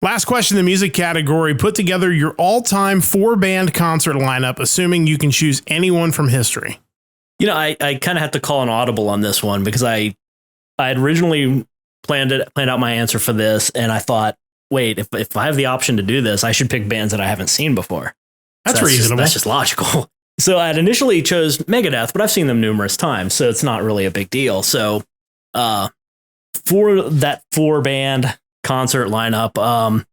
Last question in the music category. Put together your all-time 4-band concert lineup, assuming you can choose anyone from history. You know, I kind of have to call an audible on this one because I had originally planned out my answer for this, and I thought, wait, if I have the option to do this, I should pick bands that I haven't seen before. That's reasonable. That's just logical. So I had initially chose Megadeth, but I've seen them numerous times, so it's not really a big deal. So for that 4-band concert lineup, a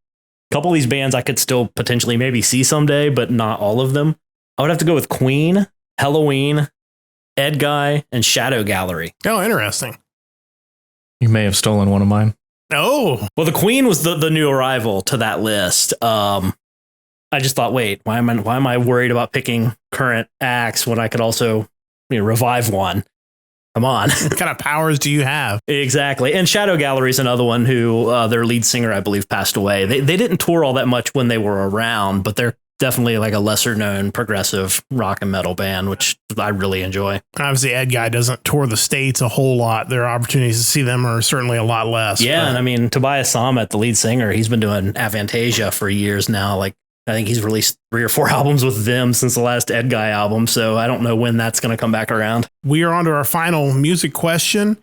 couple of these bands I could still potentially maybe see someday, but not all of them. I would have to go with Queen, Halloween, Ed Guy, and Shadow Gallery. Oh, interesting. You may have stolen one of mine. Oh, well, the Queen was the new arrival to that list. I just thought, wait, why am I worried about picking current acts when I could also revive one? Come on. What kind of powers do you have? Exactly. And Shadow Gallery is another one who their lead singer, I believe, passed away. They didn't tour all that much when they were around, but they're definitely like a lesser known progressive rock and metal band, which I really enjoy. Obviously, Ed Guy doesn't tour the States a whole lot. Their opportunities to see them are certainly a lot less. Yeah. And I mean, Tobias Sammet, the lead singer, he's been doing Avantasia for years now. Like, I think he's released 3 or 4 albums with them since the last Ed Guy album. So I don't know when that's going to come back around. We are on to our final music question.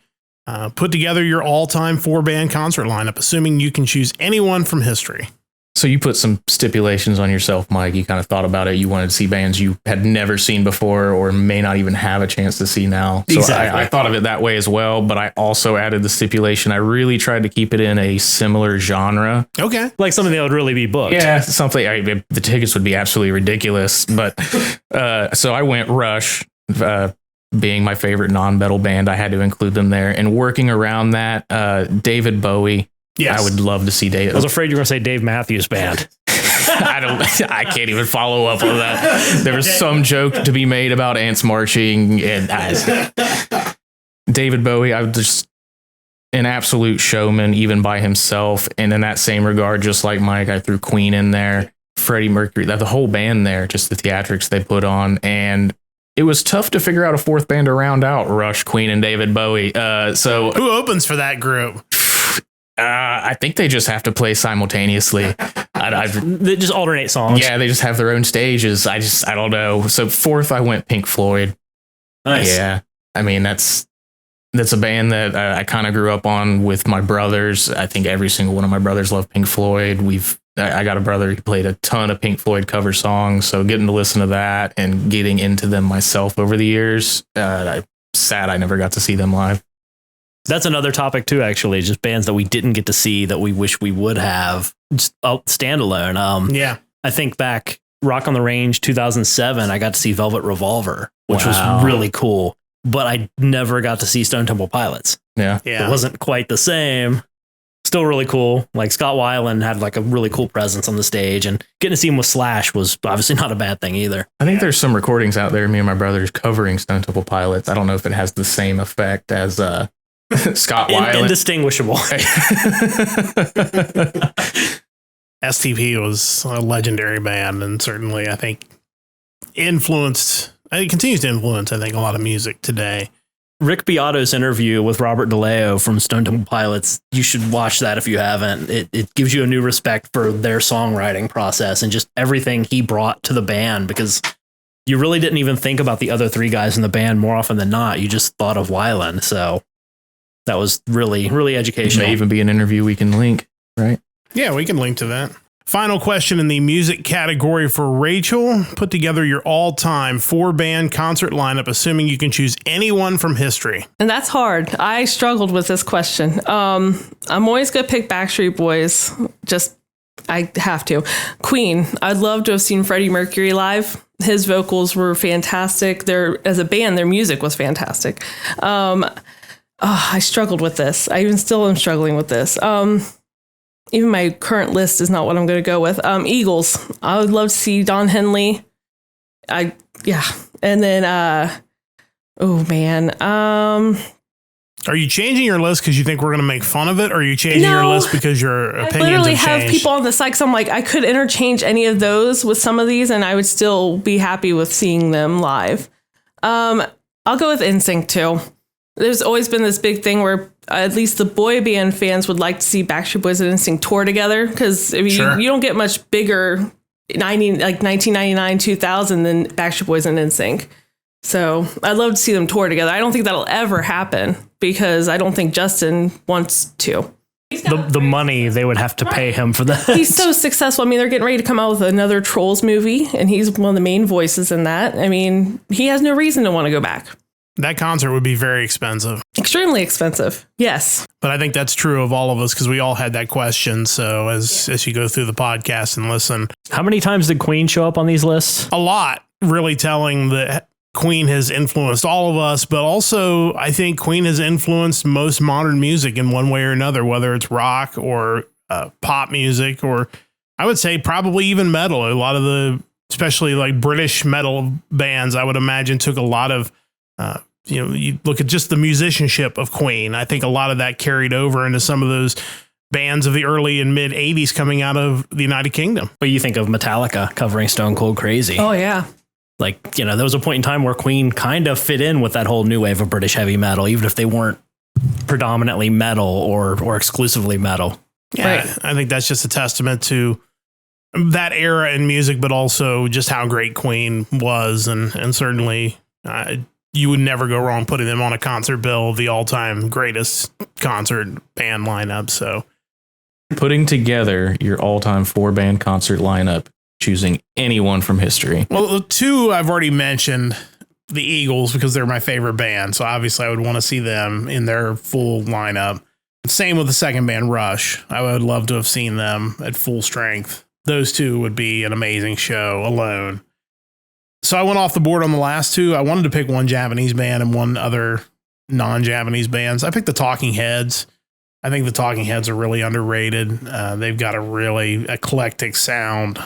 Put together your all-time 4-band concert lineup, assuming you can choose anyone from history. So you put some stipulations on yourself, Mike. You kind of thought about it. You wanted to see bands you had never seen before or may not even have a chance to see now. So exactly. I thought of it that way as well, but I also added the stipulation. I really tried to keep it in a similar genre. Okay. Like something that would really be booked. Yeah, something. The tickets would be absolutely ridiculous. But so I went Rush, being my favorite non-metal band. I had to include them there. And working around that, David Bowie. Yes. I would love to see Dave. I was afraid you were going to say Dave Matthews Band. I can't even follow up on that. There was some joke to be made about ants marching, and David Bowie, I was just an absolute showman, even by himself. And in that same regard, just like Mike, I threw Queen in there, Freddie Mercury, the whole band there, just the theatrics they put on. And it was tough to figure out a 4th band to round out Rush, Queen, and David Bowie. So who opens for that group? I think they just have to play simultaneously. They just alternate songs. Yeah, they just have their own stages. I don't know. So 4th, I went Pink Floyd. Nice. Yeah, I mean that's a band that I kind of grew up on with my brothers. I think every single one of my brothers loved Pink Floyd. I got a brother who played a ton of Pink Floyd cover songs, so getting to listen to that and getting into them myself over the years, I'm sad I never got to see them live. That's another topic too, actually, just bands that we didn't get to see that we wish we would have, just standalone. Yeah. I think back Rock on the Range 2007, I got to see Velvet Revolver, which was really cool, but I never got to see Stone Temple Pilots. Yeah. It wasn't quite the same. Still really cool. Like Scott Weiland had like a really cool presence on the stage, and getting to see him with Slash was obviously not a bad thing either. I think there's some recordings out there, me and my brothers covering Stone Temple Pilots. I don't know if it has the same effect as Scott Weiland. Indistinguishable. STP was a legendary band, and certainly I think continues to influence, I think, a lot of music today. Rick Beato's interview with Robert DeLeo from Stone Temple Pilots, you should watch that if you haven't. It gives you a new respect for their songwriting process and just everything he brought to the band, because you really didn't even think about the other 3 guys in the band more often than not. You just thought of Weiland. So that was really, really educational. It may even be an interview we can link, right? Yeah, we can link to that. Final question in the music category for Rachel. Put together your all-time 4-band concert lineup, assuming you can choose anyone from history. And that's hard. I struggled with this question. I'm always going to pick Backstreet Boys. I have to. Queen. I'd love to have seen Freddie Mercury live. His vocals were fantastic. As a band, their music was fantastic. I struggled with this. I even still am struggling with this. Even my current list is not what I'm going to go with. Eagles. I would love to see Don Henley. And then, oh man. Are you changing your list because you think we're going to make fun of it? Or are you changing your list because your opinions have changed? I literally have people on the site, so I'm like, I could interchange any of those with some of these, and I would still be happy with seeing them live. I'll go with NSYNC too. There's always been this big thing where at least the boy band fans would like to see Backstreet Boys and NSYNC tour together, because you don't get much bigger 1999, 2000 than Backstreet Boys and NSYNC. So I'd love to see them tour together. I don't think that'll ever happen because I don't think Justin wants to. The money they would have to pay him for that. He's so successful. I mean, they're getting ready to come out with another Trolls movie, and he's one of the main voices in that. I mean, he has no reason to want to go back. That concert would be very expensive. Extremely expensive. Yes. But I think that's true of all of us because we all had that question. So as you go through the podcast and listen. How many times did Queen show up on these lists? A lot, really telling that Queen has influenced all of us, but also I think Queen has influenced most modern music in one way or another, whether it's rock or pop music, or I would say probably even metal. A lot of the, especially like British metal bands, I would imagine took a lot of, you look at just the musicianship of Queen. I think a lot of that carried over into some of those bands of the early and mid 80s coming out of the United Kingdom. But you think of Metallica covering Stone Cold Crazy. Oh, yeah. Like, there was a point in time where Queen kind of fit in with that whole new wave of British heavy metal, even if they weren't predominantly metal or exclusively metal. Yeah, Right. I think that's just a testament to that era in music, but also just how great Queen was. And certainly you would never go wrong putting them on a concert bill of the all-time greatest concert band lineup. So Putting together your all-time 4-band concert lineup, choosing anyone from history. Well, the two I've already mentioned, the Eagles, because they're my favorite band. So obviously I would want to see them in their full lineup. Same with the second band, Rush. I would love to have seen them at full strength. Those two would be an amazing show alone. So I went off the board on the last two. I wanted to pick one Japanese band and one other non-Japanese bands. I picked the Talking Heads. I think the Talking Heads are really underrated. They've got a really eclectic sound.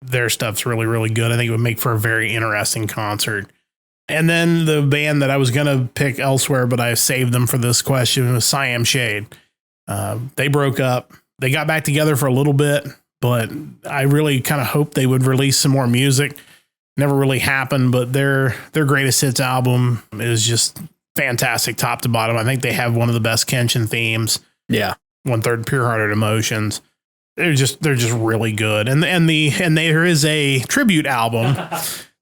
Their stuff's really, really good. I think it would make for a very interesting concert. And then the band that I was going to pick elsewhere, but I saved them for this question, was Siam Shade. They broke up. They got back together for a little bit, but I really kind of hoped they would release some more music. Never really happened, but their greatest hits album is just fantastic top to bottom. I think they have one of the best Kenshin themes. Yeah. 1/3 Pure Hearted Emotions. They're just really good. And there is a tribute album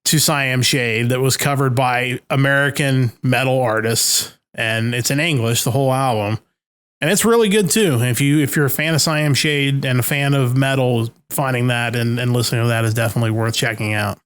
to Siam Shade that was covered by American metal artists, and it's in English, the whole album. And it's really good too. If you're a fan of Siam Shade and a fan of metal, finding that and listening to that is definitely worth checking out.